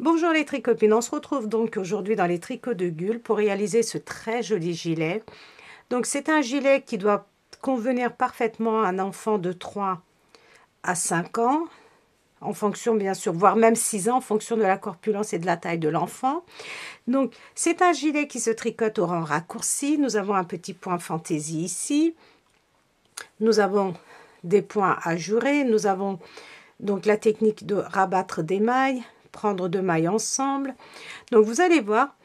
Bonjour les tricopines, on se retrouve donc aujourd'hui dans les tricots de Gul pour réaliser ce très joli gilet. Donc c'est un gilet qui doit convenir parfaitement à un enfant de 3 à 5 ans, en fonction bien sûr, voire même 6 ans, en fonction de la corpulence et de la taille de l'enfant. Donc c'est un gilet qui se tricote au rang raccourci. Nous avons un petit point fantaisie ici. Nous avons des points ajourés. Nous avons donc la technique de rabattre des mailles, prendre 2 mailles ensemble. Donc vous allez voir,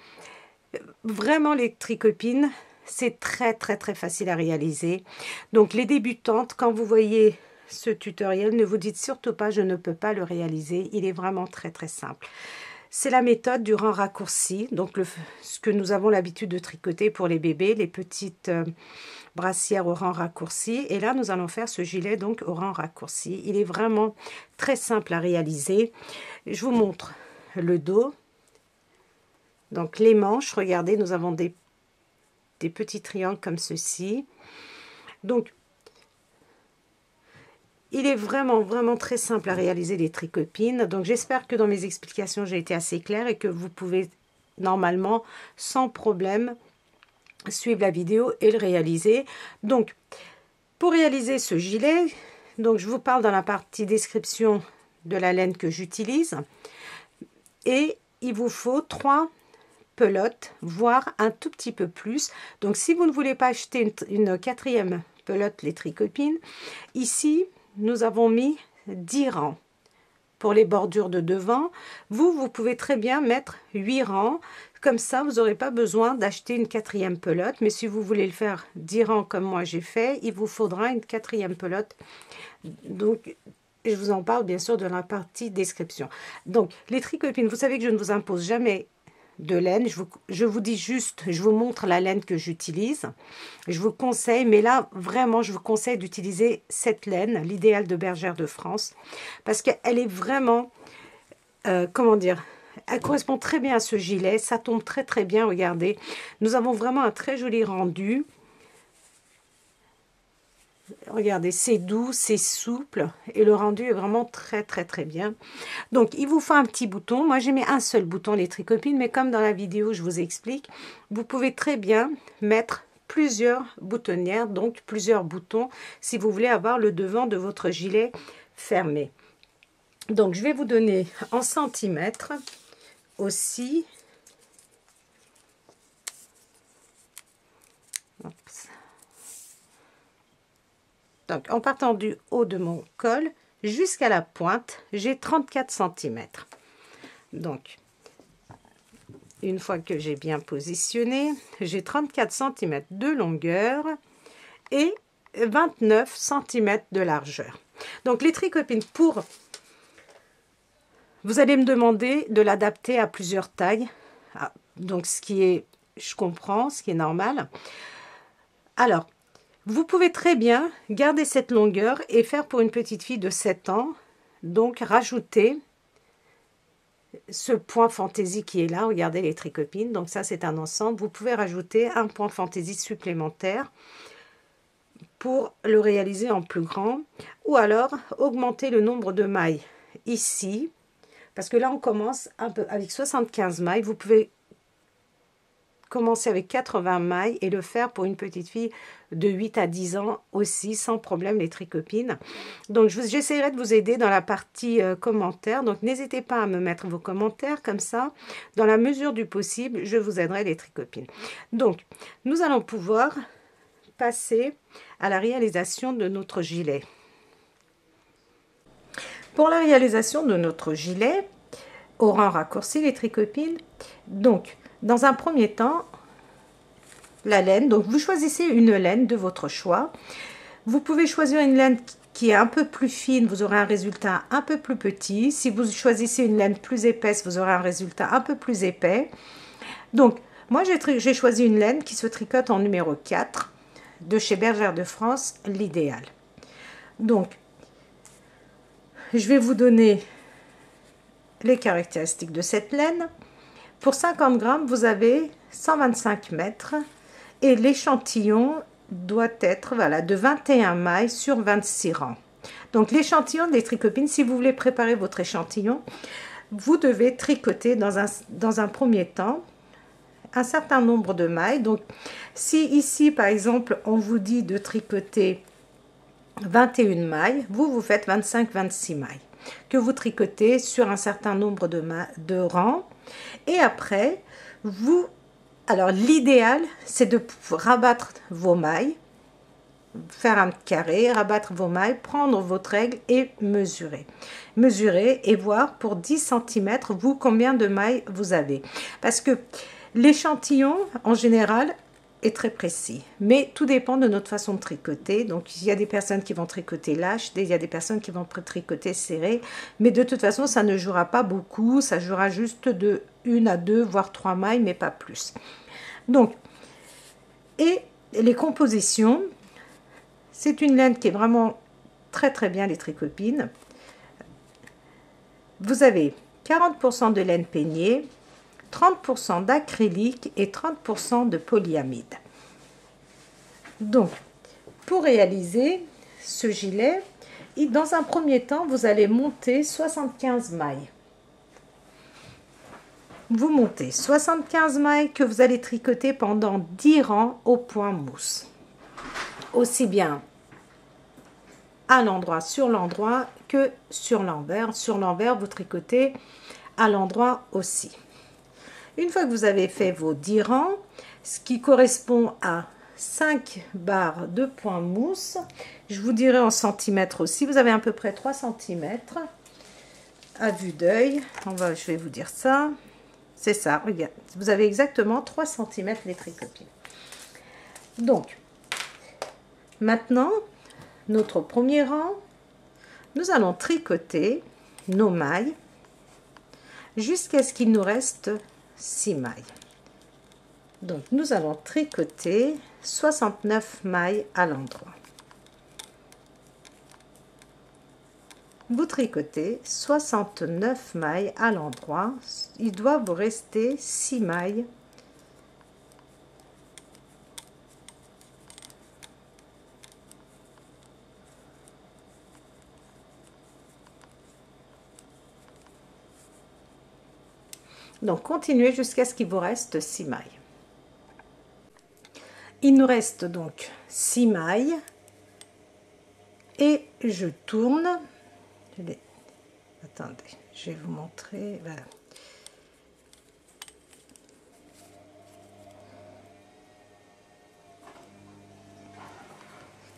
vraiment les tricopines, c'est très facile à réaliser. Donc les débutantes, quand vous voyez ce tutoriel, ne vous dites surtout pas je ne peux pas le réaliser, il est vraiment très simple. C'est la méthode du rang raccourci, donc ce que nous avons l'habitude de tricoter pour les bébés, les petites brassières au rang raccourci. Et là, nous allons faire ce gilet donc au rang raccourci. Il est vraiment très simple à réaliser. Je vous montre le dos. Donc les manches, regardez, nous avons des petits triangles comme ceci. Donc, il est vraiment très simple à réaliser les tricopines. Donc j'espère que dans mes explications, j'ai été assez claire et que vous pouvez normalement, sans problème, suivre la vidéo et le réaliser. Donc, pour réaliser ce gilet, donc je vous parle dans la partie description de la laine que j'utilise. Et il vous faut 3 pelotes, voire un tout petit peu plus. Donc si vous ne voulez pas acheter une 4e pelote, les tricopines, ici, nous avons mis 10 rangs pour les bordures de devant. Vous pouvez très bien mettre 8 rangs. Comme ça, vous n'aurez pas besoin d'acheter une 4e pelote. Mais si vous voulez le faire 10 rangs comme moi j'ai fait, il vous faudra une 4e pelote. Donc, je vous en parle bien sûr de la partie description. Donc, les tricopines, vous savez que je ne vous impose jamais de laine, je vous dis juste, je vous montre la laine que j'utilise, je vous conseille, mais là vraiment je vous conseille d'utiliser cette laine, l'idéal de Bergère de France, parce qu'elle est vraiment, comment dire, elle correspond très bien à ce gilet, ça tombe très bien, regardez, nous avons vraiment un très joli rendu. Regardez, c'est doux, c'est souple et le rendu est vraiment très bien. Donc, il vous faut un petit bouton. Moi, j'ai mis un seul bouton, les tricopines, mais comme dans la vidéo, je vous explique, vous pouvez très bien mettre plusieurs boutonnières, donc plusieurs boutons, si vous voulez avoir le devant de votre gilet fermé. Donc, je vais vous donner en centimètres aussi. Oups. Donc, en partant du haut de mon col jusqu'à la pointe, j'ai 34 cm. Donc, une fois que j'ai bien positionné, j'ai 34 cm de longueur et 29 cm de largeur. Donc, les tricopines, vous allez me demander de l'adapter à plusieurs tailles. Donc, ce qui est, je comprends, ce qui est normal. Alors, vous pouvez très bien garder cette longueur et faire pour une petite fille de 7 ans, donc rajouter ce point fantaisie qui est là, regardez les tricopines, donc ça c'est un ensemble, vous pouvez rajouter un point fantaisie supplémentaire pour le réaliser en plus grand, ou alors augmenter le nombre de mailles ici, parce que là on commence un peu avec 75 mailles, vous pouvez commencer avec 80 mailles et le faire pour une petite fille de 8 à 10 ans aussi, sans problème les tricopines. Donc j'essaierai de vous aider dans la partie commentaires, donc n'hésitez pas à me mettre vos commentaires, comme ça, dans la mesure du possible, je vous aiderai les tricopines. Donc, nous allons pouvoir passer à la réalisation de notre gilet. Pour la réalisation de notre gilet, au rang raccourci les tricopines, donc, dans un premier temps, la laine, donc vous choisissez une laine de votre choix. Vous pouvez choisir une laine qui est un peu plus fine, vous aurez un résultat un peu plus petit. Si vous choisissez une laine plus épaisse, vous aurez un résultat un peu plus épais. Donc, moi j'ai choisi une laine qui se tricote en numéro 4 de chez Bergère de France, l'idéal. Donc, je vais vous donner les caractéristiques de cette laine. Pour 50 grammes, vous avez 125 mètres et l'échantillon doit être voilà, de 21 mailles sur 26 rangs. Donc l'échantillon des tricopines, si vous voulez préparer votre échantillon, vous devez tricoter dans un premier temps un certain nombre de mailles. Donc si ici par exemple on vous dit de tricoter 21 mailles, vous faites 25-26 mailles que vous tricotez sur un certain nombre de rangs. Et après alors l'idéal c'est de rabattre vos mailles, faire un carré, rabattre vos mailles, prendre votre règle et mesurer et voir pour 10 cm vous combien de mailles vous avez, parce que l'échantillon en général est très précis, mais tout dépend de notre façon de tricoter. Donc il y a des personnes qui vont tricoter lâche, il y a des personnes qui vont tricoter serré, mais de toute façon ça ne jouera pas beaucoup, ça jouera juste de 1 à 2 voire 3 mailles, mais pas plus. Donc, et les compositions, c'est une laine qui est vraiment très très bien, les tricopines. Vous avez 40% de laine peignée, 30% d'acrylique et 30% de polyamide. Donc, pour réaliser ce gilet, dans un premier temps, vous allez monter 75 mailles. Vous montez 75 mailles que vous allez tricoter pendant 10 rangs au point mousse. Aussi bien à l'endroit, sur l'endroit, que sur l'envers. Sur l'envers, vous tricotez à l'endroit aussi. Une fois que vous avez fait vos 10 rangs, ce qui correspond à 5 barres de point mousse, je vous dirai en centimètres aussi, vous avez à peu près 3 cm à vue d'œil. Je vais vous dire ça. C'est ça, regarde, vous avez exactement 3 cm les tricopines. Donc, maintenant, notre premier rang, nous allons tricoter nos mailles jusqu'à ce qu'il nous reste 6 mailles. Donc, nous allons tricoter 69 mailles à l'endroit. Vous tricotez 69 mailles à l'endroit. Il doit vous rester 6 mailles . Donc, continuez jusqu'à ce qu'il vous reste 6 mailles. Il nous reste donc 6 mailles. Et je tourne. Attendez, je vais vous montrer. Voilà.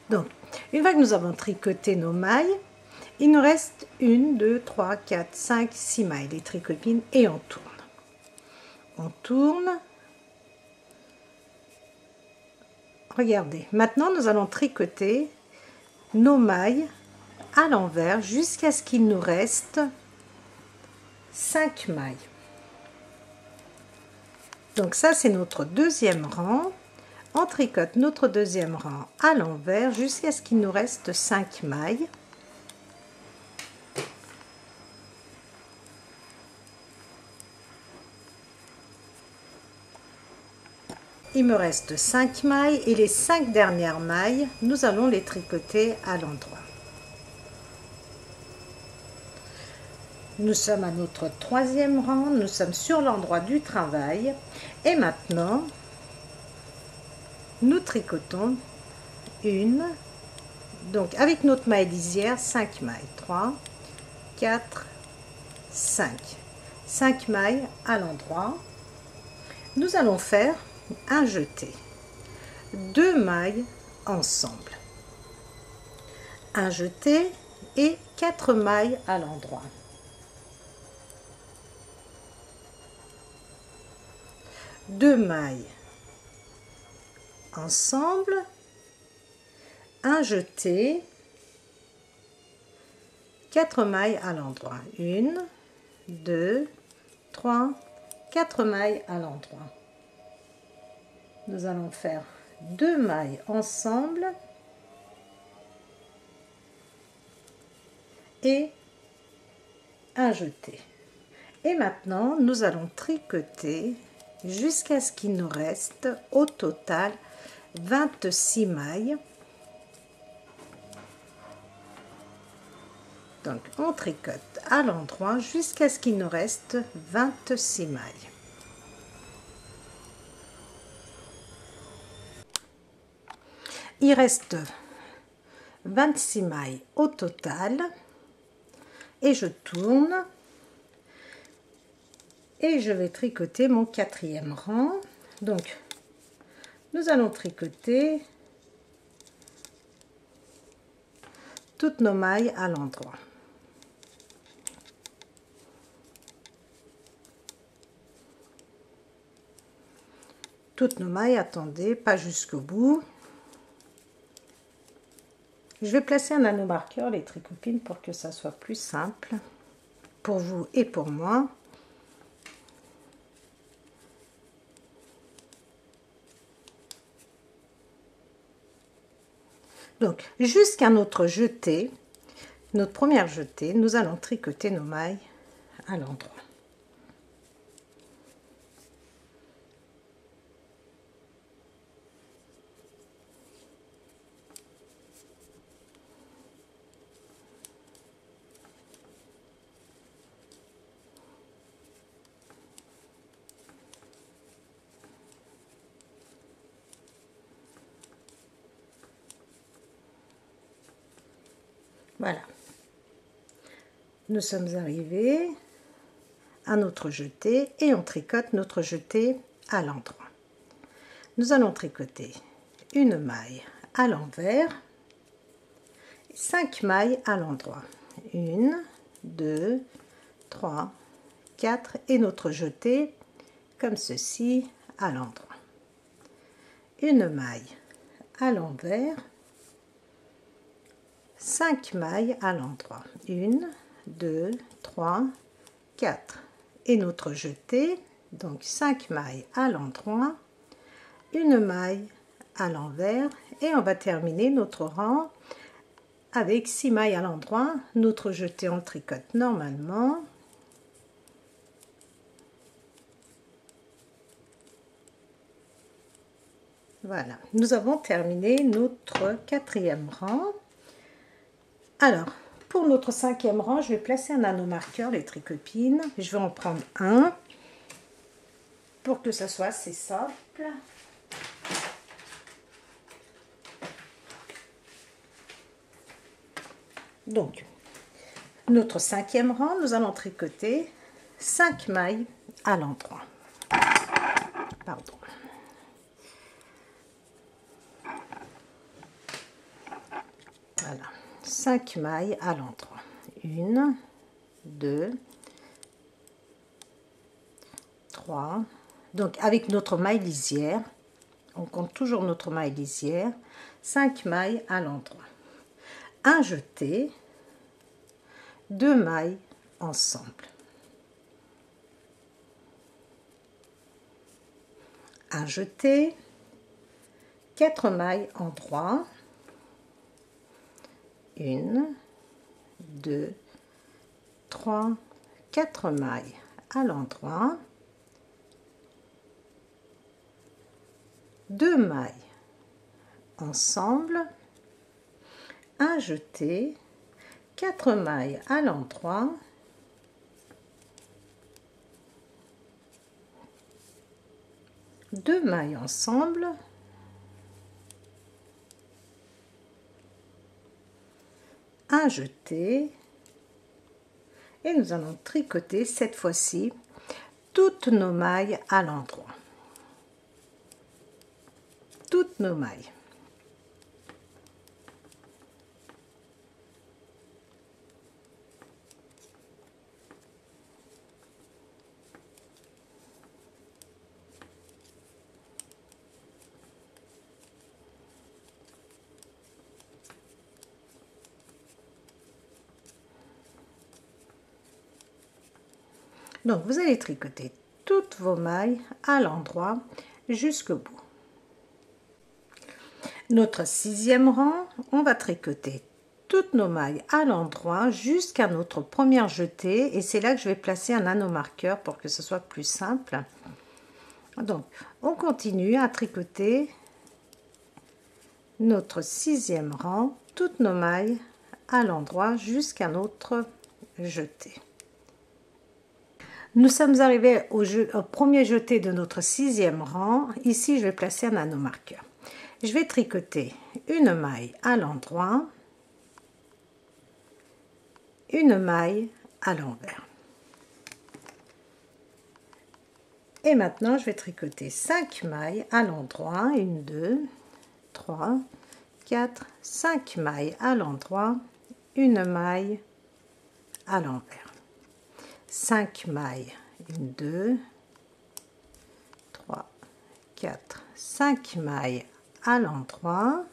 Donc, une fois que nous avons tricoté nos mailles, il nous reste 1, 2, 3, 4, 5, 6 mailles, les tricopines, et on tourne. On tourne. Regardez, maintenant nous allons tricoter nos mailles à l'envers jusqu'à ce qu'il nous reste 5 mailles. Donc ça, c'est notre deuxième rang. On tricote notre deuxième rang à l'envers jusqu'à ce qu'il nous reste 5 mailles. Il me reste 5 mailles et les 5 dernières mailles, nous allons les tricoter à l'endroit. Nous sommes à notre troisième rang, nous sommes sur l'endroit du travail et maintenant nous tricotons donc avec notre maille lisière, 5 mailles, 3, 4, 5 mailles à l'endroit. Nous allons faire un jeté, 2 mailles ensemble, un jeté et 4 mailles à l'endroit. Deux mailles ensemble, un jeté, 4 mailles à l'endroit, 1, 2, 3, 4 mailles à l'endroit. Nous allons faire 2 mailles ensemble et un jeté. Et maintenant, nous allons tricoter jusqu'à ce qu'il nous reste au total 26 mailles. Donc, on tricote à l'endroit jusqu'à ce qu'il nous reste 26 mailles. Il reste 26 mailles au total et je tourne et je vais tricoter mon 4e rang. Donc nous allons tricoter toutes nos mailles à l'endroit. Toutes nos mailles, attendez, pas jusqu'au bout. Je vais placer un anneau marqueur, les tricopines, pour que ça soit plus simple pour vous et pour moi. Donc, jusqu'à notre jetée, notre première jetée, nous allons tricoter nos mailles à l'endroit. Voilà, nous sommes arrivés à notre jetée et on tricote notre jetée à l'endroit. Nous allons tricoter une maille à l'envers, 5 mailles à l'endroit. 1, 2, 3, 4 et notre jetée comme ceci à l'endroit. Une maille à l'envers, 5 mailles à l'endroit. 1, 2, 3, 4 et notre jetée, donc 5 mailles à l'endroit, une maille à l'envers et on va terminer notre rang avec 6 mailles à l'endroit. Notre jetée on le tricote normalement. Voilà, nous avons terminé notre 4e rang. Alors, pour notre 5e rang, je vais placer un anneau marqueur, les tricopines. Je vais en prendre un pour que ça soit assez simple. Donc, notre 5e rang, nous allons tricoter 5 mailles à l'endroit. Pardon. Voilà. 5 mailles à l'endroit. 1, 2, 3. Donc avec notre maille lisière, on compte toujours notre maille lisière, 5 mailles à l'endroit. Un jeté, 2 mailles ensemble. Un jeté, 4 mailles en droit. 1, 2, 3, 4 mailles à l'endroit, 2 mailles ensemble, un jeté, 4 mailles à l'endroit, deux mailles ensemble, un jeté et nous allons tricoter cette fois-ci toutes nos mailles à l'endroit, toutes nos mailles. Donc vous allez tricoter toutes vos mailles à l'endroit jusqu'au bout. Notre 6e rang, on va tricoter toutes nos mailles à l'endroit jusqu'à notre première jetée et c'est là que je vais placer un anneau marqueur pour que ce soit plus simple. Donc on continue à tricoter notre 6e rang, toutes nos mailles à l'endroit jusqu'à notre jeté. Nous sommes arrivés au premier jeté de notre 6e rang. Ici, je vais placer un anneau marqueur. Je vais tricoter une maille à l'endroit, une maille à l'envers. Et maintenant, je vais tricoter 5 mailles à l'endroit, 1, 2, 3, 4, 5 mailles à l'endroit, une maille à l'envers. 5 mailles, 1, 2, 3, 4, 5 mailles à l'endroit,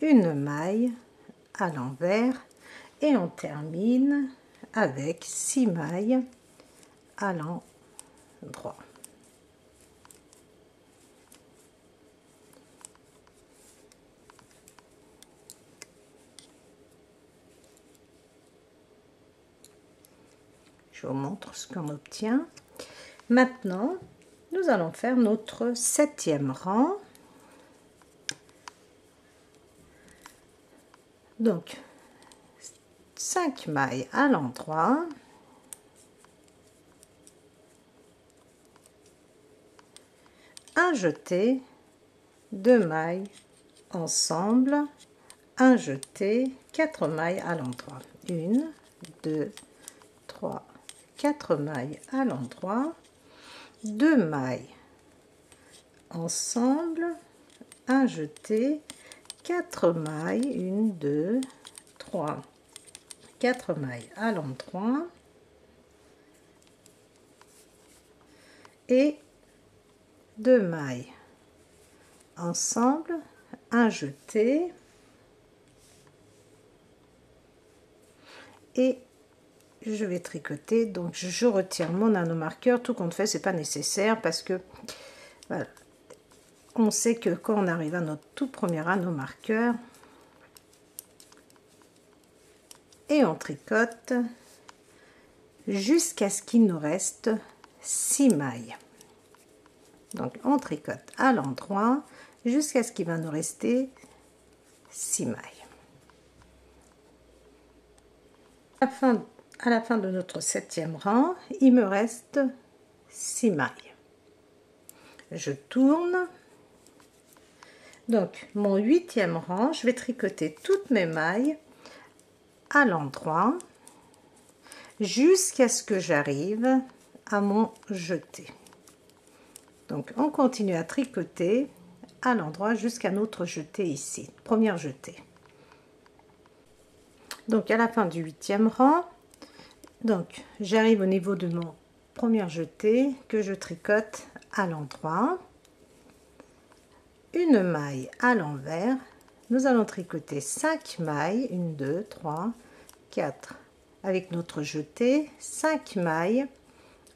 une maille à l'envers et on termine avec 6 mailles à l'endroit. Je vous montre ce qu'on obtient. Maintenant, nous allons faire notre 7e rang. Donc, 5 mailles à l'endroit, un jeté, 2 mailles ensemble, un jeté, 4 mailles à l'endroit. 1, 2, 3, 4 mailles à l'endroit, 2 mailles ensemble, un jeté, 4 mailles, 1, 2, 3, 4 mailles à l'endroit et 2 mailles ensemble, un jeté et je vais tricoter. Donc je retire mon anneau marqueur, tout compte fait c'est pas nécessaire parce que voilà, on sait que quand on arrive à notre tout premier anneau marqueur et on tricote jusqu'à ce qu'il nous reste 6 mailles. Donc on tricote à l'endroit jusqu'à ce qu'il va nous rester 6 mailles. À la fin de notre 7e rang, il me reste 6 mailles. Je tourne. Donc mon 8e rang, je vais tricoter toutes mes mailles à l'endroit jusqu'à ce que j'arrive à mon jeté. Donc on continue à tricoter à l'endroit jusqu'à notre jeté ici, première jetée. Donc à la fin du 8e rang, donc j'arrive au niveau de mon premier jeté que je tricote à l'endroit, une maille à l'envers. Nous allons tricoter 5 mailles, 1, 2, 3, 4 avec notre jeté, 5 mailles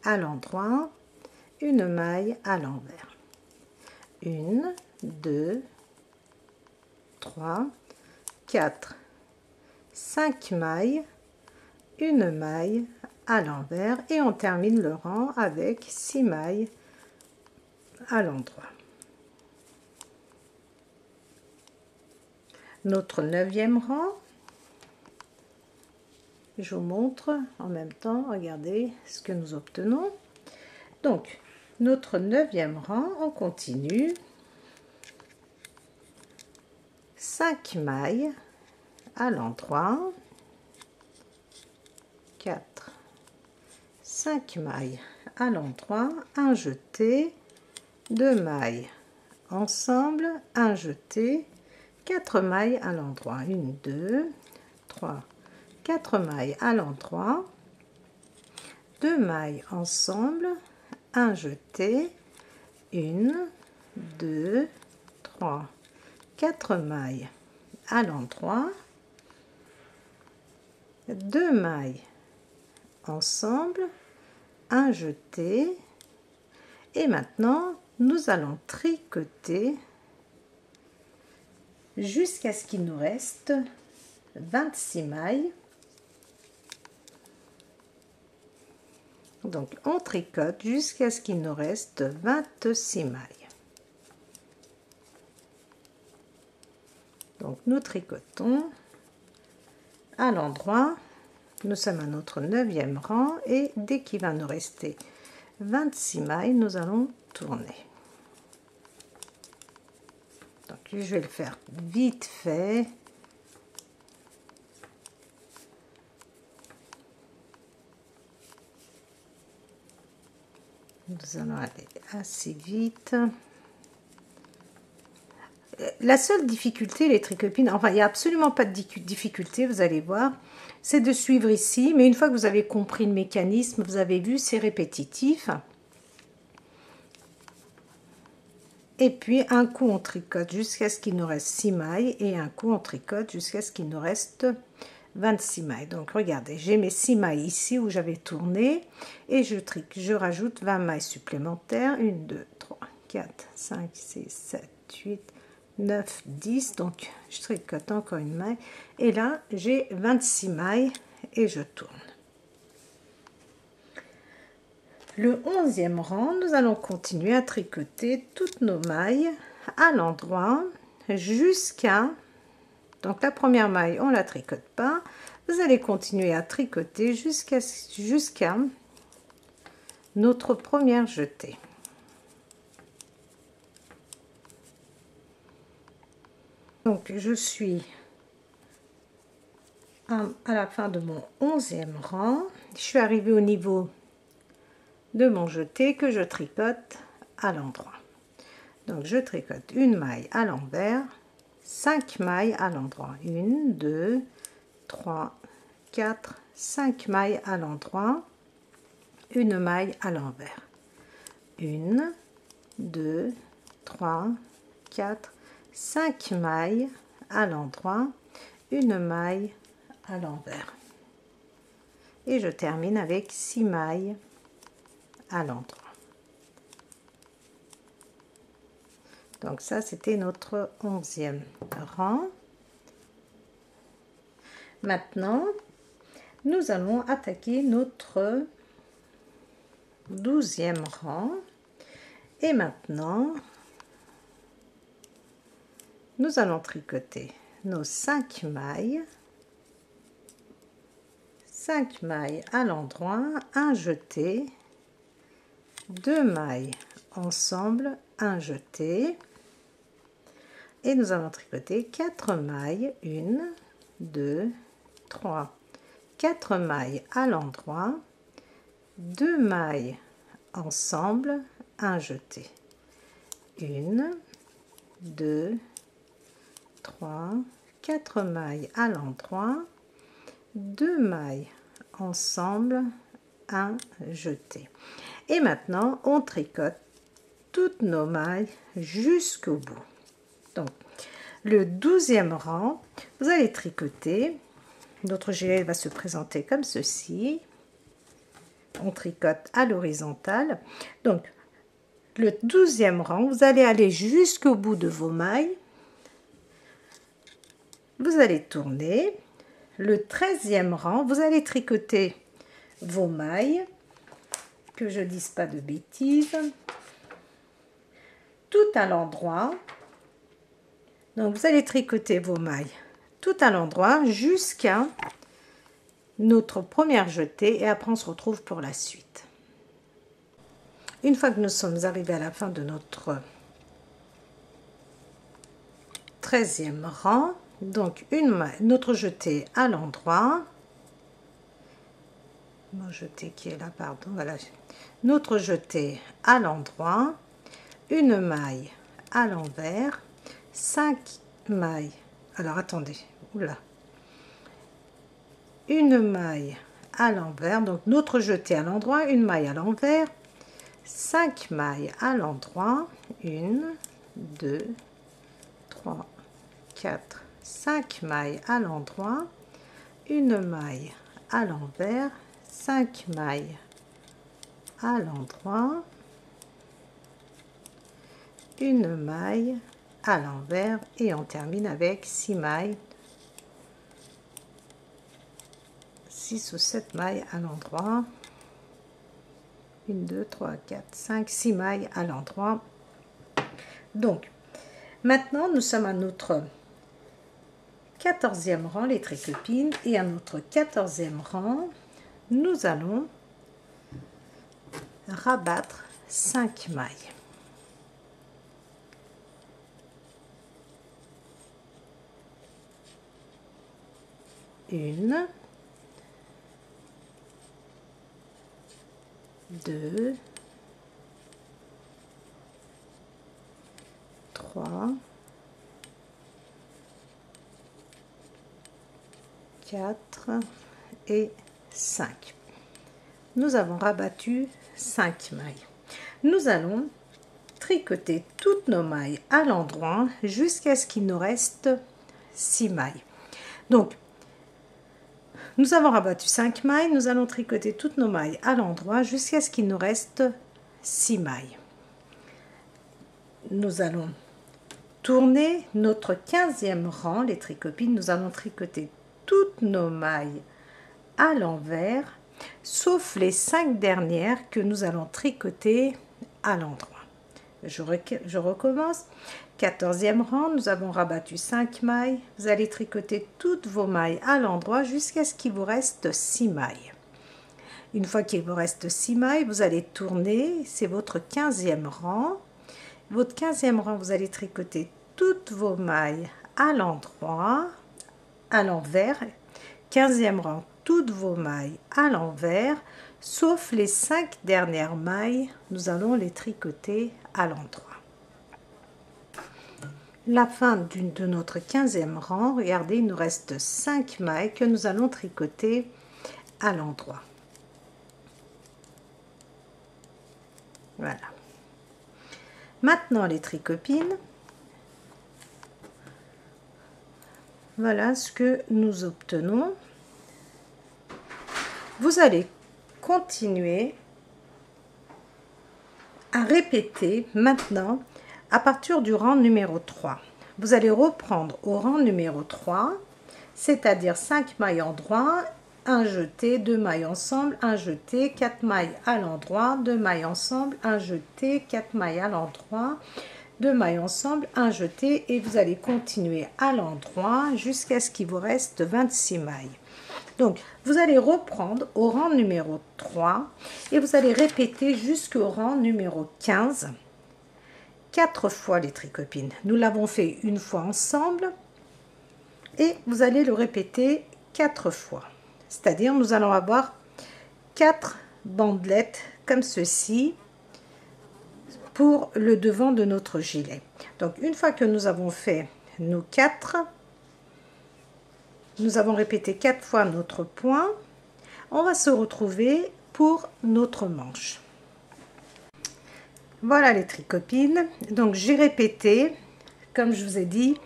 à l'endroit, une maille à l'envers. 1, 2, 3, 4, 5 mailles, une maille à l'envers et on termine le rang avec 6 mailles à l'endroit. Notre 9e rang, je vous montre en même temps, regardez ce que nous obtenons. Donc notre 9e rang, on continue, 5 mailles à l'endroit, 4, 5 mailles à l'endroit, un jeté, 2 mailles ensemble, un jeté, 4 mailles à l'endroit, 1, 2, 3, 4 mailles à l'endroit, 2 mailles ensemble, un jeté, 1, 2, 3, 4 mailles à l'endroit, 2 mailles ensemble, un jeté et maintenant nous allons tricoter jusqu'à ce qu'il nous reste 26 mailles. Donc on tricote jusqu'à ce qu'il nous reste 26 mailles. Donc nous tricotons à l'endroit. Nous sommes à notre 9e rang et dès qu'il va nous rester 26 mailles, nous allons tourner. Donc je vais le faire vite fait. Nous allons aller assez vite. La seule difficulté, les tricopines, enfin il n'y a absolument pas de difficulté, vous allez voir, c'est de suivre ici, mais une fois que vous avez compris le mécanisme, vous avez vu, c'est répétitif. Et puis un coup on tricote jusqu'à ce qu'il nous reste 6 mailles et un coup on tricote jusqu'à ce qu'il nous reste 26 mailles. Donc regardez, j'ai mes 6 mailles ici où j'avais tourné et je rajoute 20 mailles supplémentaires. 1, 2, 3, 4, 5, 6, 7, 8, 9, 10. Donc je tricote encore une maille et là j'ai 26 mailles et je tourne. Le 11e rang, nous allons continuer à tricoter toutes nos mailles à l'endroit jusqu'à, donc la première maille on la tricote pas, vous allez continuer à tricoter jusqu'à notre première jetée. Donc je suis à la fin de mon 11e rang, je suis arrivée au niveau de mon jeté que je tricote à l'endroit. Donc je tricote une maille à l'envers, 5 mailles à l'endroit, 1, 2, 3, 4, 5 mailles à l'endroit, une maille à l'envers, 1, 2, 3, 4, 5 mailles à l'endroit, une maille à l'envers et je termine avec 6 mailles à l'endroit. Donc ça c'était notre 11e rang. Maintenant nous allons attaquer notre 12e rang et maintenant nous allons tricoter nos 5 mailles à l'endroit, un jeté, 2 mailles ensemble, un jeté et nous allons tricoter 4 mailles, 1, 2, 3, 4 mailles à l'endroit, 2 mailles ensemble, un jeté, 1, 2, 3, 4 mailles à l'endroit, 2 mailles ensemble, un jeté. Et maintenant on tricote toutes nos mailles jusqu'au bout. Donc le 12e rang, vous allez tricoter, notre gilet va se présenter comme ceci, on tricote à l'horizontale. Donc le 12e rang, vous allez aller jusqu'au bout de vos mailles, vous allez tourner. Le 13e rang, vous allez tricoter vos mailles, que je dise pas de bêtises, tout à l'endroit. Donc vous allez tricoter vos mailles tout à l'endroit jusqu'à notre première jetée et après on se retrouve pour la suite. Une fois que nous sommes arrivés à la fin de notre 13e rang, donc notre jetée à l'endroit, mon jeté qui est là, pardon, voilà, notre jetée à l'endroit, une maille à l'envers, 5 mailles, alors attendez, oula, une maille à l'envers, donc notre jeté à l'endroit, une maille à l'envers, 5 mailles à l'endroit, 1, 2, 3, 4, 5 mailles à l'endroit, une maille à l'envers, 5 mailles à l'endroit, une maille à l'envers et on termine avec 6 mailles, 6 ou 7 mailles à l'endroit, 1, 2, 3, 4, 5, 6 mailles à l'endroit. Donc maintenant nous sommes à notre 14e rang les tricopines, et à notre 14e rang, nous allons rabattre 5 mailles. Une, deux, trois, 4 et 5. Nous avons rabattu 5 mailles. Nous allons tricoter toutes nos mailles à l'endroit jusqu'à ce qu'il nous reste 6 mailles. Donc, nous avons rabattu 5 mailles, nous allons tricoter toutes nos mailles à l'endroit jusqu'à ce qu'il nous reste 6 mailles. Nous allons tourner notre 15e rang, les tricopines, nous allons tricoter toutes nos mailles à l'envers, sauf les 5 dernières que nous allons tricoter à l'endroit. Je recommence. 14e rang, nous avons rabattu 5 mailles. Vous allez tricoter toutes vos mailles à l'endroit jusqu'à ce qu'il vous reste 6 mailles. Une fois qu'il vous reste 6 mailles, vous allez tourner, c'est votre 15e rang. Votre 15e rang, vous allez tricoter toutes vos mailles à l'endroit, à l'envers. 15e rang, toutes vos mailles à l'envers, sauf les 5 dernières mailles, nous allons les tricoter à l'endroit. La fin de notre 15e rang, regardez, il nous reste 5 mailles que nous allons tricoter à l'endroit. Voilà. Maintenant les tricopines, voilà ce que nous obtenons. Vous allez continuer à répéter maintenant à partir du rang numéro 3. Vous allez reprendre au rang numéro 3, c'est-à-dire 5 mailles en droit, 1 jeté, 2 mailles ensemble, 1 jeté, 4 mailles à l'endroit, 2 mailles ensemble, 1 jeté, 4 mailles à l'endroit, 2 mailles ensemble, 1 jeté, et vous allez continuer à l'endroit jusqu'à ce qu'il vous reste 26 mailles. Donc, vous allez reprendre au rang numéro 3 et vous allez répéter jusqu'au rang numéro 15, 4 fois les tricopines. Nous l'avons fait une fois ensemble et vous allez le répéter 4 fois. C'est-à-dire, nous allons avoir 4 bandelettes comme ceci pour le devant de notre gilet. Donc, une fois que nous avons fait nos 4, nous avons répété 4 fois notre point, on va se retrouver pour notre manche. Voilà les tricopines. Donc j'ai répété, comme je vous ai dit,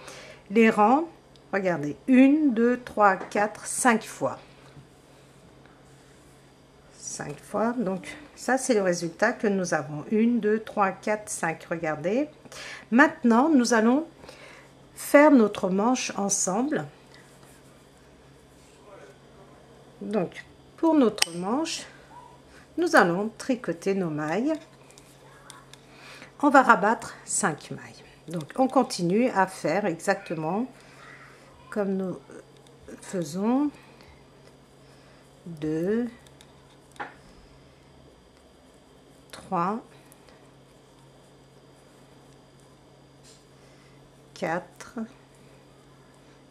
les rangs. Regardez, 1, 2, 3, 4, 5 fois. 5 fois, donc ça c'est le résultat que nous avons. 1, 2, 3, 4, 5, regardez. Maintenant, nous allons faire notre manche ensemble. Donc, pour notre manche, nous allons tricoter nos mailles. On va rabattre 5 mailles. Donc, on continue à faire exactement comme nous faisons. 2, 3, 4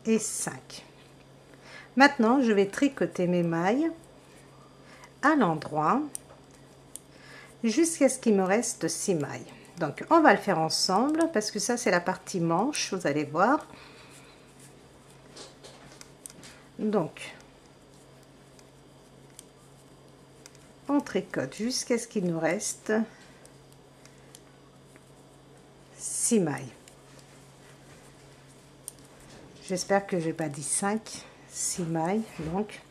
et 5. Maintenant, je vais tricoter mes mailles à l'endroit jusqu'à ce qu'il me reste 6 mailles. Donc, on va le faire ensemble parce que ça, c'est la partie manche, vous allez voir. Donc, on tricote jusqu'à ce qu'il nous reste 6 mailles. J'espère que j'ai pas dit 5. 6 mailles, donc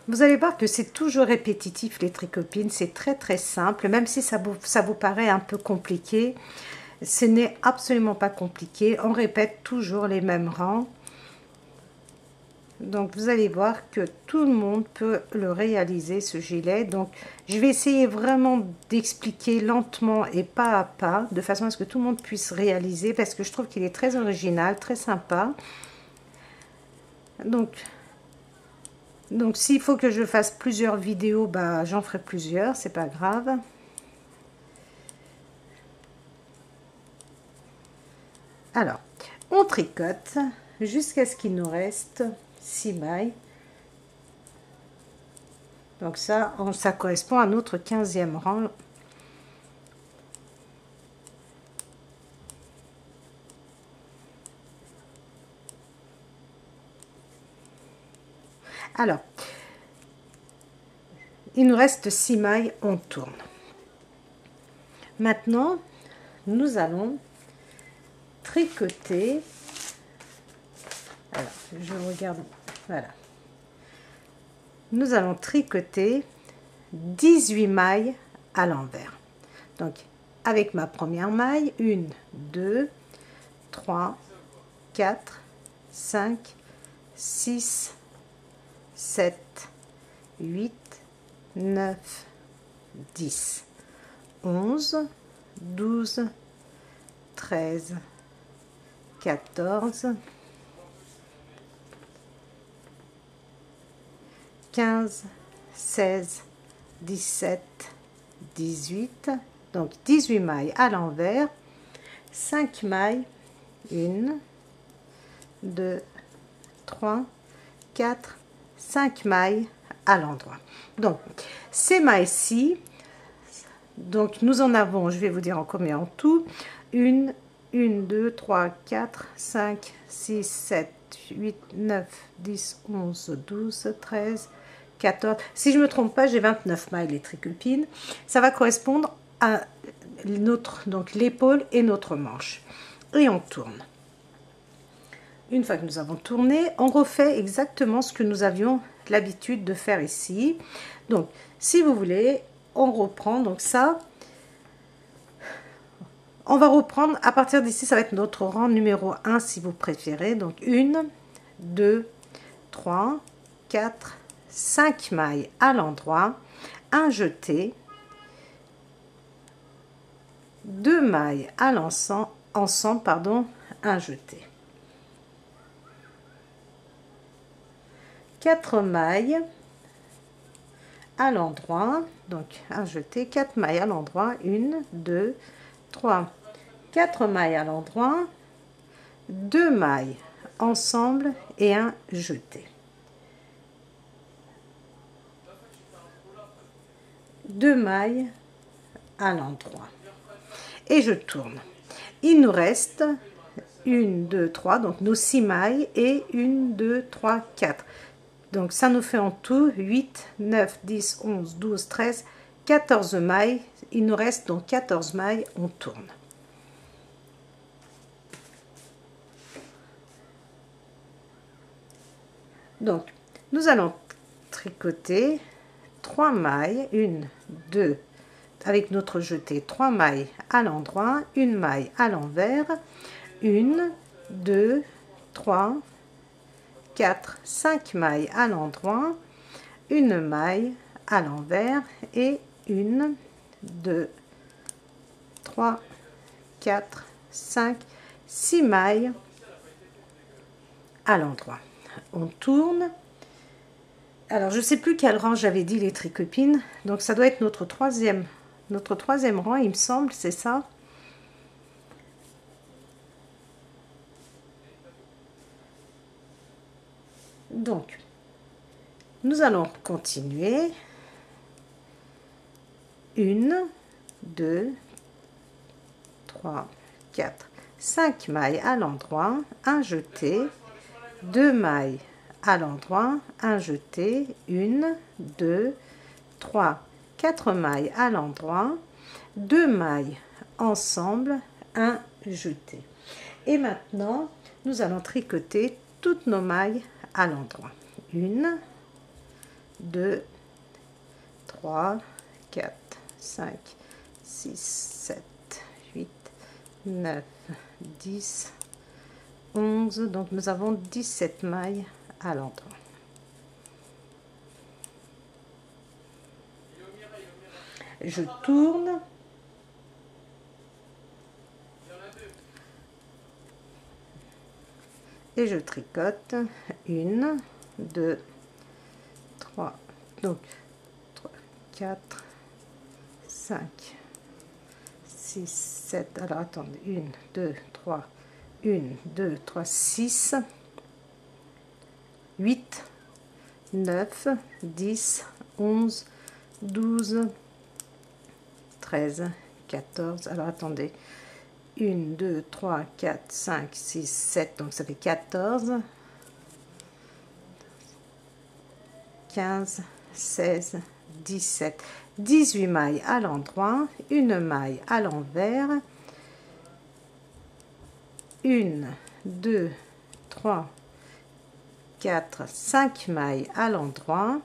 vous allez voir que c'est toujours répétitif les tricopines, c'est très simple, même si ça vous paraît un peu compliqué, ce n'est absolument pas compliqué, on répète toujours les mêmes rangs. Donc vous allez voir que tout le monde peut le réaliser, ce gilet. Donc je vais essayer vraiment d'expliquer lentement et pas à pas, de façon à ce que tout le monde puisse réaliser, parce que je trouve qu'il est très original, très sympa. Donc s'il faut que je fasse plusieurs vidéos, bah j'en ferai plusieurs, c'est pas grave. Alors, on tricote jusqu'à ce qu'il nous reste 6 mailles. Donc ça correspond à notre 15e rang. Alors, il nous reste 6 mailles, on tourne. Maintenant, nous allons tricoter. Alors, je regarde, voilà. Nous allons tricoter 18 mailles à l'envers. Donc, avec ma première maille, 1, 2, 3, 4, 5, 6, 7, 8, 9, 10, 11, 12, 13, 14, 15, 16, 17, 18, donc 18 mailles à l'envers, 5 mailles, 1, 2, 3, 4, 5 mailles à l'endroit. Donc ces mailles-ci, donc nous en avons, je vais vous dire en combien en tout, 1, 2, 3, 4, 5, 6, 7, 8, 9, 10, 11, 12, 13, 14. Si je ne me trompe pas, j'ai 29 mailles les tricopines. Ça va correspondre à notre, donc l'épaule et notre manche. Et on tourne. Une fois que nous avons tourné, on refait exactement ce que nous avions l'habitude de faire ici. Donc, si vous voulez, on reprend. Donc ça, on va reprendre à partir d'ici, ça va être notre rang numéro 1 si vous préférez. Donc 1, 2, 3, 4, 5 mailles à l'endroit, un jeté, 2 mailles à ensemble, pardon, un jeté. 4 mailles à l'endroit, donc un jeté, 4 mailles à l'endroit, 1, 2, 3, 4 mailles à l'endroit, 2 mailles ensemble et un jeté. 2 mailles à l'endroit et je tourne. Il nous reste 1, 2, 3, donc nos 6 mailles et 1, 2, 3, 4. Donc ça nous fait en tout 8, 9, 10, 11, 12, 13, 14 mailles. Il nous reste donc 14 mailles, on tourne. Donc nous allons tricoter 3 mailles, 1, 2, avec notre jeté, 3 mailles à l'endroit, une maille à l'envers, 1, 2, 3, 4, 5 mailles à l'endroit, une maille à l'envers et 1, 2, 3, 4, 5, 6 mailles à l'endroit. On tourne. Alors, je ne sais plus quel rang j'avais dit les tricopines, donc ça doit être notre troisième rang, il me semble, c'est ça. Donc, nous allons continuer. 1, 2, 3, 4, 5 mailles à l'endroit, un jeté, 2 mailles à l'endroit, un jeté, 1, 2, 3, 4 mailles à l'endroit, 2 mailles ensemble, un jeté. Et maintenant, nous allons tricoter toutes nos mailles à l'endroit. 1, 2, 3, 4, 5, 6, 7, 8, 9, 10, 11. Donc nous avons 17 mailles à l'endroit. je tourne. Et je tricote 1, 2, 3, donc 3, 4, 5, 6, 7, alors attendez, 1, 2, 3, 1, 2, 3, 6, 8, 9, 10, 11, 12, 13, 14, alors attendez, 1, 2, 3, 4, 5, 6, 7, donc ça fait 14, 15, 16, 17, 18 mailles à l'endroit, une maille à l'envers, 1, 2, 3, 4, 5 mailles à l'endroit,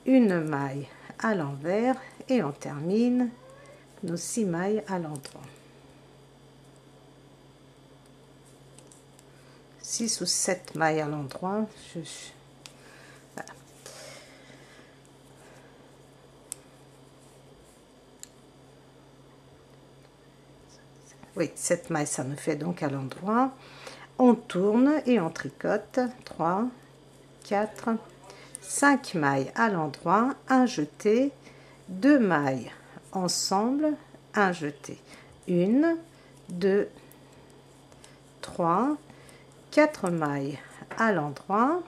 une maille à l'envers et on termine nos 6 mailles à l'endroit. 6 ou 7 mailles à l'endroit. Voilà. Oui, 7 mailles, ça nous fait donc à l'endroit. On tourne et on tricote 3, 4, 5 mailles à l'endroit, un jeté, 2 mailles ensemble, un jeté. 1, 2, 3, 4 mailles à l'endroit,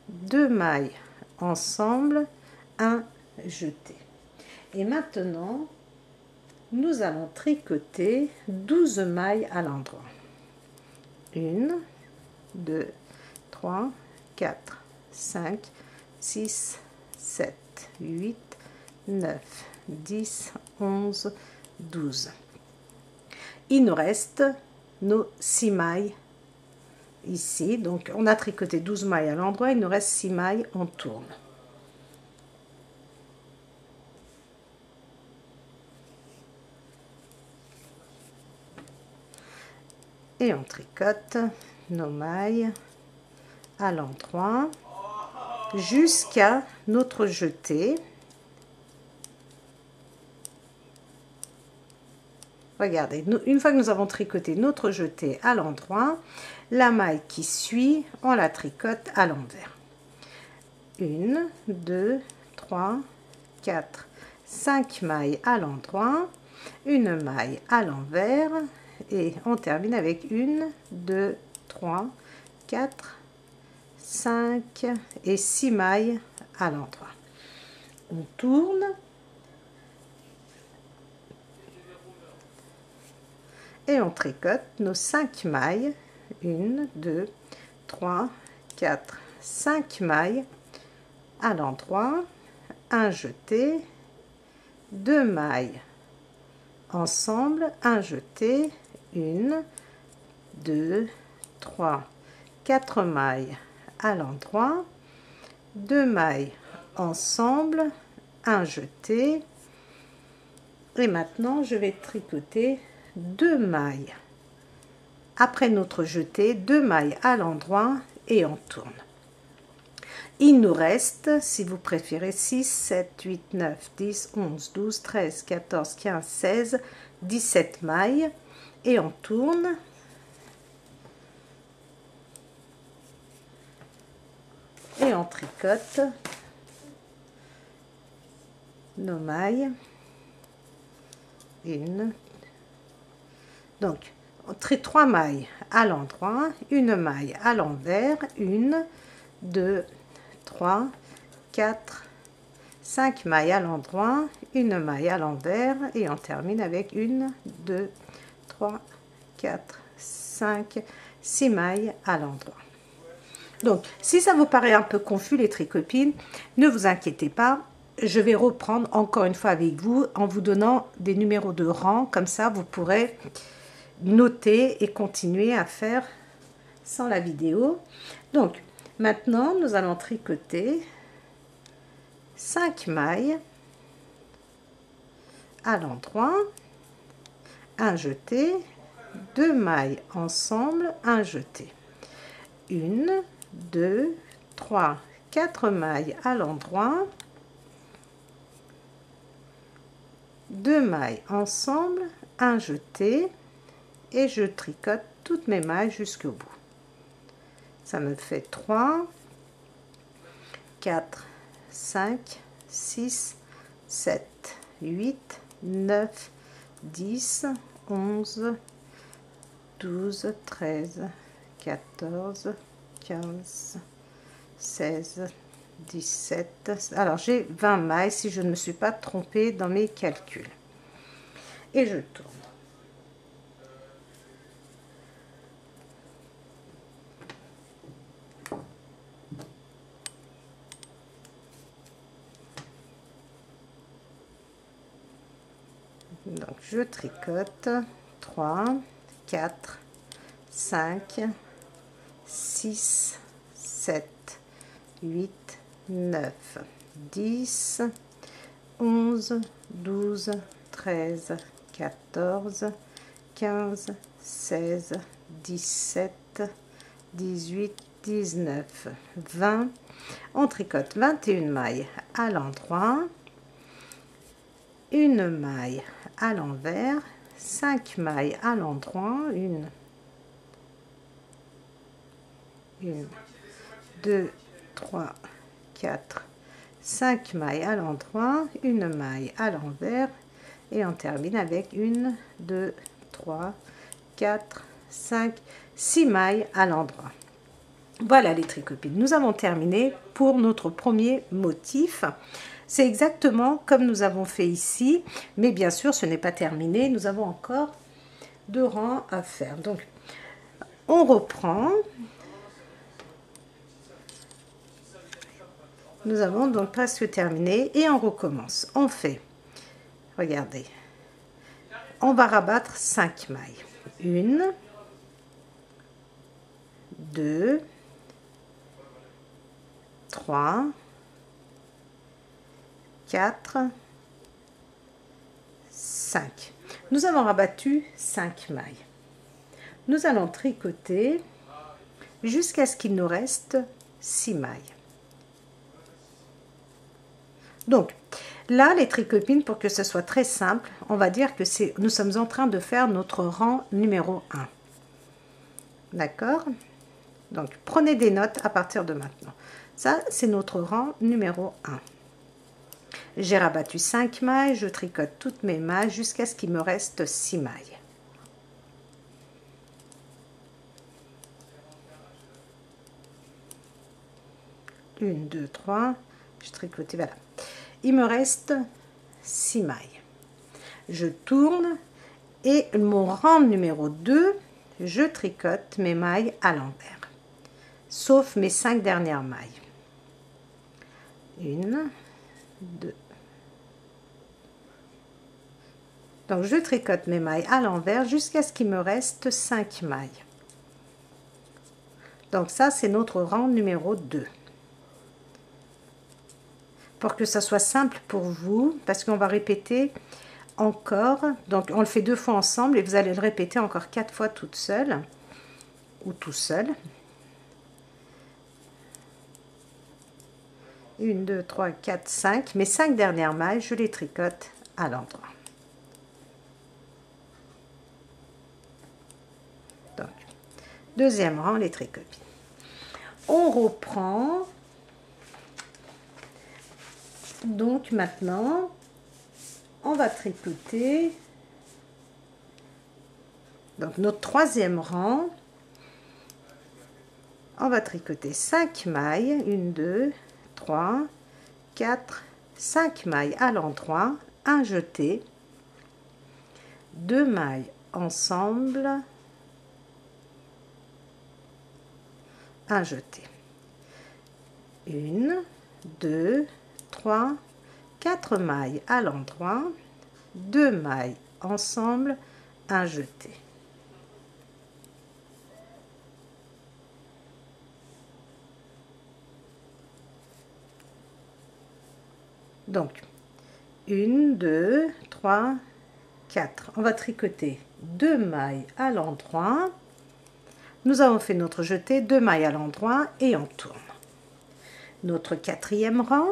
2 mailles ensemble, un jeté. Et maintenant, nous allons tricoter 12 mailles à l'endroit. 1, 2, 3, 4, 5, 6, 7, 8, 9, 10, 11, 12. Il nous reste nos 6 mailles ici, donc on a tricoté 12 mailles à l'endroit, il nous reste 6 mailles, on tourne et on tricote nos mailles à l'endroit jusqu'à notre jeté. Regardez, une fois que nous avons tricoté notre jeté à l'endroit, la maille qui suit, on la tricote à l'envers. 1, 2, 3, 4, 5 mailles à l'endroit, une maille à l'envers et on termine avec 1, 2, 3, 4, 5 et 6 mailles à l'endroit. On tourne et on tricote nos 5 mailles, 1, 2, 3, 4, 5 mailles à l'endroit, un jeté, 2 mailles ensemble, un jeté, 1, 2, 3, 4 mailles à l'endroit, 2 mailles ensemble, un jeté et maintenant je vais tricoter 2 mailles après notre jeté, 2 mailles à l'endroit et on tourne. Il nous reste, si vous préférez, 6, 7, 8, 9, 10, 11, 12, 13, 14, 15, 16, 17 mailles et on tourne. Et on tricote nos mailles. Donc, on trie 3 mailles à l'endroit, une maille à l'envers, 1, 2, 3, 4, 5 mailles à l'endroit, une maille à l'envers et on termine avec 1, 2, 3, 4, 5, 6 mailles à l'endroit. Donc, si ça vous paraît un peu confus les tricopines, ne vous inquiétez pas. Je vais reprendre encore une fois avec vous en vous donnant des numéros de rang. Comme ça, vous pourrez noter et continuer à faire sans la vidéo. Donc, maintenant, nous allons tricoter 5 mailles à l'endroit, un jeté, 2 mailles ensemble, un jeté. 1, 2, 3, 4 mailles à l'endroit, 2 mailles ensemble, un jeté, et je tricote toutes mes mailles jusqu'au bout. Ça me fait 3, 4, 5, 6, 7, 8, 9, 10, 11, 12, 13, 14, 15, 16, 17. Alors j'ai 20 mailles si je ne me suis pas trompée dans mes calculs. Et je tourne. Donc je tricote 3, 4, 5, 6, 7, 8, 9, 10, 11, 12, 13, 14, 15, 16, 17, 18, 19, 20. On tricote 21 mailles à l'endroit, une maille à l'envers, 5 mailles à l'endroit, 1, 2, 3, 4, 5 mailles à l'endroit, une maille à l'envers, et on termine avec 1, 2, 3, 4, 5, 6 mailles à l'endroit. Voilà les tricopines, nous avons terminé pour notre premier motif. C'est exactement comme nous avons fait ici, mais bien sûr ce n'est pas terminé, nous avons encore 2 rangs à faire. Donc on reprend. Nous avons donc presque terminé et on recommence. On fait, regardez, on va rabattre 5 mailles. 1, 2, 3, 4, 5. Nous avons rabattu 5 mailles. Nous allons tricoter jusqu'à ce qu'il nous reste 6 mailles. Donc là, les tricopines, pour que ce soit très simple, on va dire que nous sommes en train de faire notre rang numéro 1. D'accord? Donc prenez des notes à partir de maintenant. Ça, c'est notre rang numéro 1. J'ai rabattu 5 mailles, je tricote toutes mes mailles jusqu'à ce qu'il me reste 6 mailles. Une, 2, 3, je tricote, voilà. Il me reste 6 mailles. Je tourne et mon rang numéro 2, je tricote mes mailles à l'envers, sauf mes 5 dernières mailles. 1, 2. Donc je tricote mes mailles à l'envers jusqu'à ce qu'il me reste 5 mailles. Donc ça, c'est notre rang numéro 2. Pour que ça soit simple pour vous, parce qu'on va répéter encore, donc on le fait 2 fois ensemble et vous allez le répéter encore 4 fois toute seule ou tout seul. 1, 2, 3, 4, 5. Mes 5 dernières mailles, je les tricote à l'endroit. Donc, deuxième rang, les tricopines. On reprend. Donc maintenant, on va tricoter donc notre troisième rang. On va tricoter 5 mailles, 1, 2, 3, 4, 5 mailles à l'endroit, un jeté, 2 mailles ensemble, un jeté, 1, 2, 3, 4 mailles à l'endroit, 2 mailles ensemble, un jeté. Donc 1, 2, 3, 4. On va tricoter 2 mailles à l'endroit. Nous avons fait notre jeté, 2 mailles à l'endroit et on tourne. Notre quatrième rang,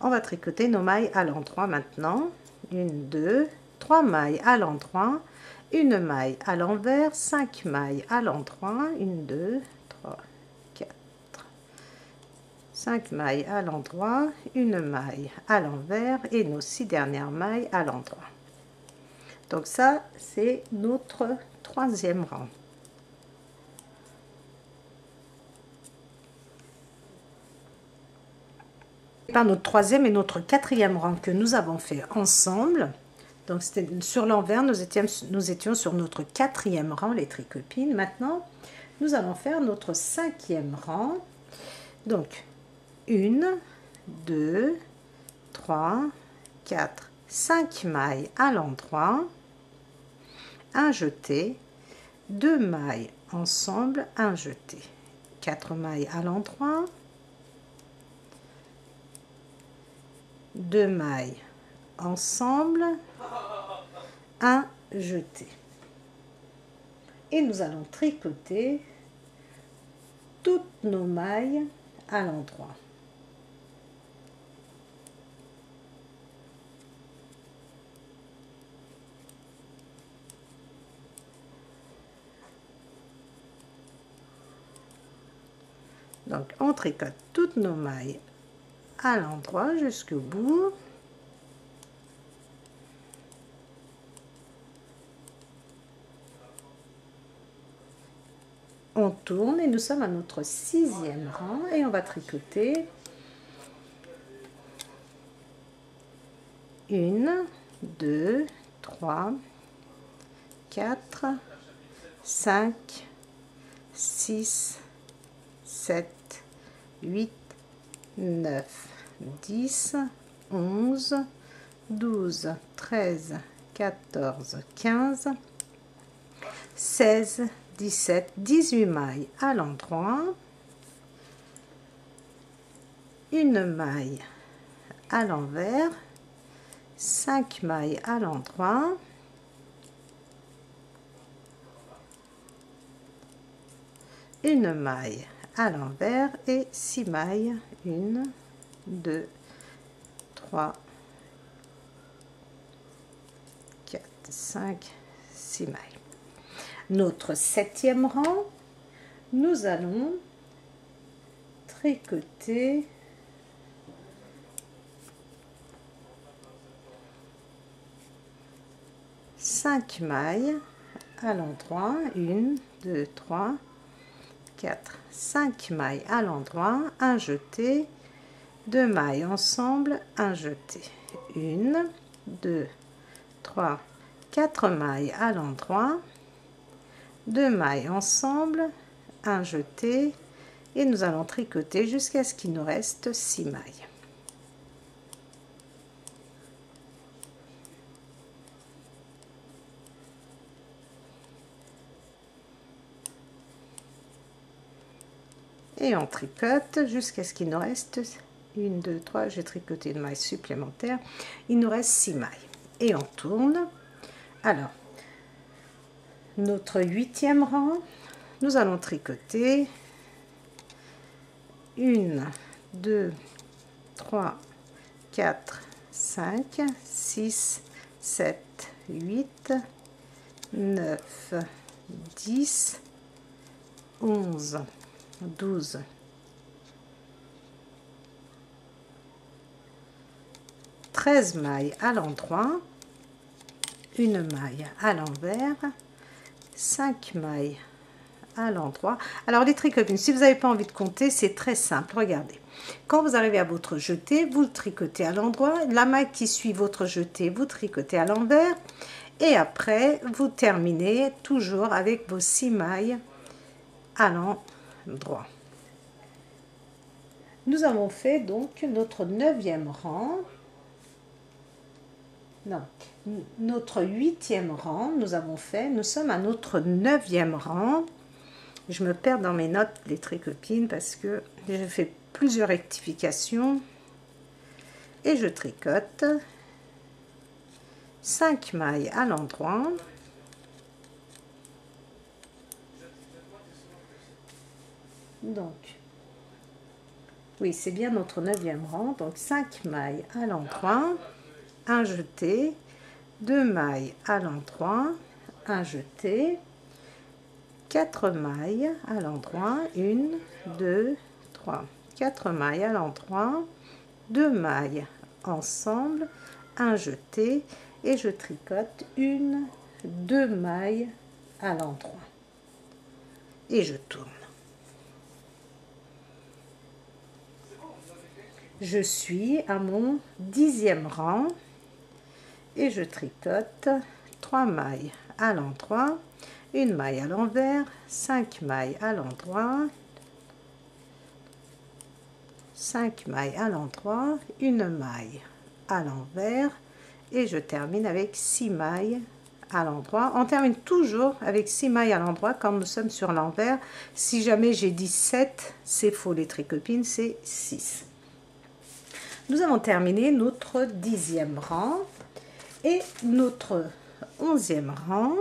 on va tricoter nos mailles à l'endroit maintenant. 1, 2, 3 mailles à l'endroit, une maille à l'envers, 5 mailles à l'endroit, 1, 2, 3, 4, 5 mailles à l'endroit, une maille à l'envers et nos 6 dernières mailles à l'endroit. Donc ça, c'est notre troisième rang. Par notre troisième et notre quatrième rang que nous avons fait ensemble. Donc c'était sur l'envers, nous étions sur notre quatrième rang, les tricopines. Maintenant, nous allons faire notre cinquième rang. Donc 1, 2, 3, 4, 5 mailles à l'endroit, un jeté, 2 mailles ensemble, un jeté, 4 mailles à l'endroit, 2 mailles ensemble, un jeté. Et nous allons tricoter toutes nos mailles à l'endroit. Donc on tricote toutes nos mailles à l'endroit jusqu'au bout. On tourne et nous sommes à notre sixième rang et on va tricoter 1, 2, 3, 4, 5, 6, 7, 8, 9, 10, 11, 12, 13, 14, 15, 16, 17, 18 mailles à l'endroit, une maille à l'envers, 5 mailles à l'endroit, une maille à l'envers et 6 mailles, 1, 2, 3, 4, 5, 6 mailles. Notre septième rang, nous allons tricoter cinq mailles à l'endroit, 1, 2, 3, 4, 5 mailles à l'endroit, un jeté, 2 mailles ensemble, un jeté, 1, 2, 3, 4 mailles à l'endroit, 2 mailles ensemble, un jeté et nous allons tricoter jusqu'à ce qu'il nous reste 6 mailles. Et on tricote jusqu'à ce qu'il nous reste 1, 2, 3, j'ai tricoté une maille supplémentaire, il nous reste 6 mailles et on tourne. Alors notre huitième rang, nous allons tricoter 1, 2, 3, 4, 5, 6, 7, 8, 9, 10, 11, 12, 13 mailles à l'endroit, une maille à l'envers, 5 mailles à l'endroit. Alors les tricopines, si vous n'avez pas envie de compter, c'est très simple. Regardez, quand vous arrivez à votre jeté, vous le tricotez à l'endroit, la maille qui suit votre jeté, vous tricotez à l'envers et après vous terminez toujours avec vos 6 mailles à l'endroit. Nous avons fait donc notre 9e rang. Non, notre 8e rang, nous sommes à notre 9e rang. Je me perds dans mes notes, les tricopines, parce que j'ai fait plusieurs rectifications. Et je tricote 5 mailles à l'endroit. Donc, Oui, c'est bien notre 9e rang. Donc 5 mailles à l'endroit, un jeté, 2 mailles à l'endroit, un jeté, 4 mailles à l'endroit, 1, 2, 3, 4 mailles à l'endroit, 2 mailles ensemble, un jeté et je tricote 1, 2 mailles à l'endroit et je tourne. Je suis à mon 10e rang et je tricote 3 mailles à l'endroit, une maille à l'envers, 5 mailles à l'endroit, 5 mailles à l'endroit, une maille à l'envers et je termine avec 6 mailles à l'endroit. On termine toujours avec 6 mailles à l'endroit quand nous sommes sur l'envers. Si jamais j'ai dit 7, c'est faux les tricopines, c'est 6. Nous avons terminé notre 10e rang et notre 11e rang.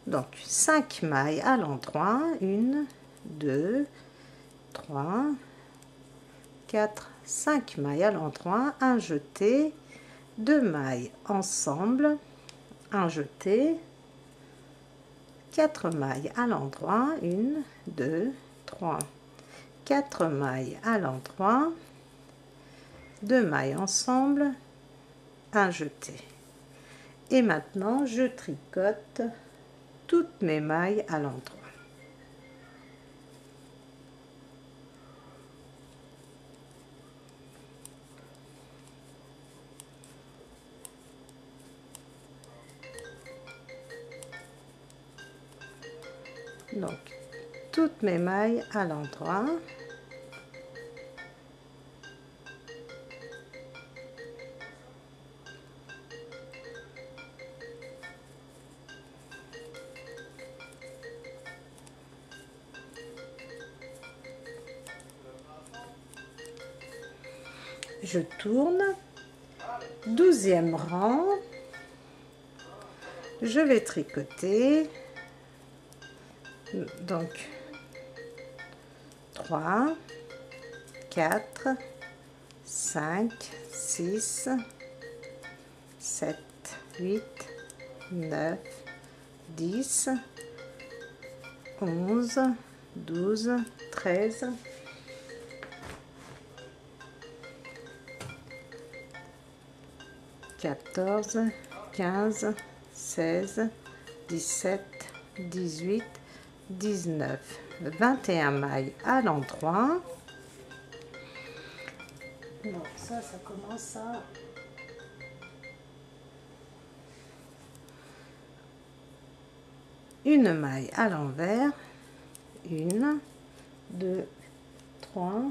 Donc 5 mailles à l'endroit, 1, 2, 3, 4, 5 mailles à l'endroit, un jeté, 2 mailles ensemble, un jeté, 4 mailles à l'endroit, 1, 2, 3, 4 mailles à l'endroit, 2 mailles ensemble, un jeté. Et maintenant, je tricote toutes mes mailles à l'endroit. Donc, toutes mes mailles à l'endroit. Je tourne, 12e rang, je vais tricoter, donc 3, 4, 5, 6, 7, 8, 9, 10, 11, 12, 13, 14, 15, 16, 17, 18, 19, 21 mailles à l'endroit. Bon, ça commence à... Une maille à l'envers, 1, 2, 3,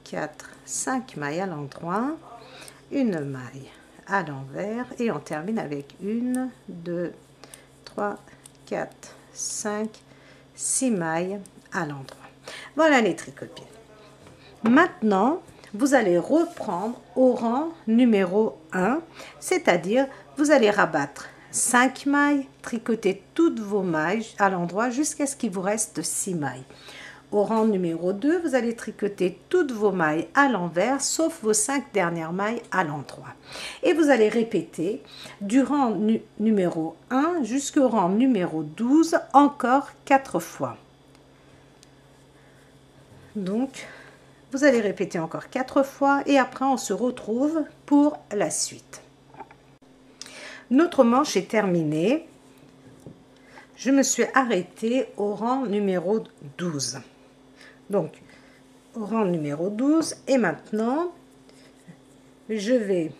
4, 5 mailles à l'endroit, une maille à l'envers et on termine avec 1, 2, 3, 4, 5, 6 mailles à l'endroit. Voilà les tricopines. Maintenant, vous allez reprendre au rang numéro 1, c'est-à-dire vous allez rabattre 5 mailles, tricoter toutes vos mailles à l'endroit jusqu'à ce qu'il vous reste 6 mailles. Au rang numéro 2, vous allez tricoter toutes vos mailles à l'envers, sauf vos 5 dernières mailles à l'endroit. Et vous allez répéter du rang numéro 1 jusqu'au rang numéro 12, encore 4 fois. Donc, vous allez répéter encore 4 fois et après on se retrouve pour la suite. Notre manche est terminée. Je me suis arrêtée au rang numéro 12. Donc, au rang numéro 12 et maintenant, je vais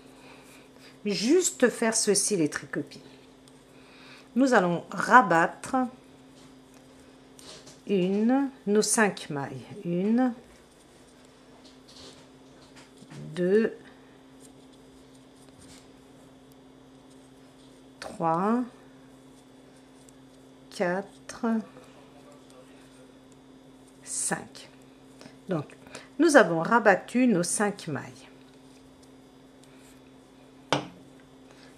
juste faire ceci les tricopines. Nous allons rabattre nos 5 mailles. 1, 2, 3, 4, 5. Donc, nous avons rabattu nos 5 mailles.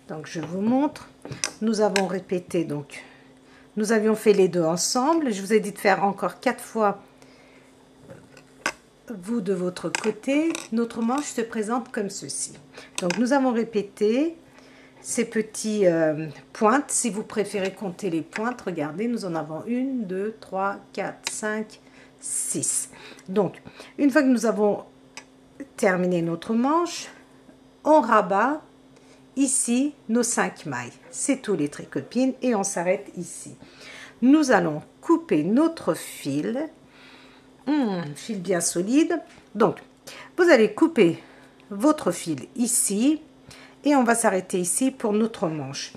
Donc, je vous montre. Nous avons répété donc nous avions fait les deux ensemble. Je vous ai dit de faire encore 4 fois vous de votre côté. Notre manche se présente comme ceci. Donc nous avons répété ces petits pointes. Si vous préférez compter les pointes, regardez, nous en avons 1, 2, 3, 4, 5, 6. Donc une fois que nous avons terminé notre manche, on rabat ici nos 5 mailles. C'est tout les tricopines et on s'arrête ici. Nous allons couper notre fil, fil bien solide. Donc vous allez couper votre fil ici et on va s'arrêter ici pour notre manche.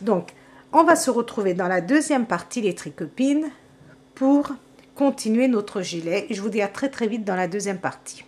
Donc on va se retrouver dans la deuxième partie les tricopines pour continuer notre gilet. Je vous dis à très vite dans la deuxième partie.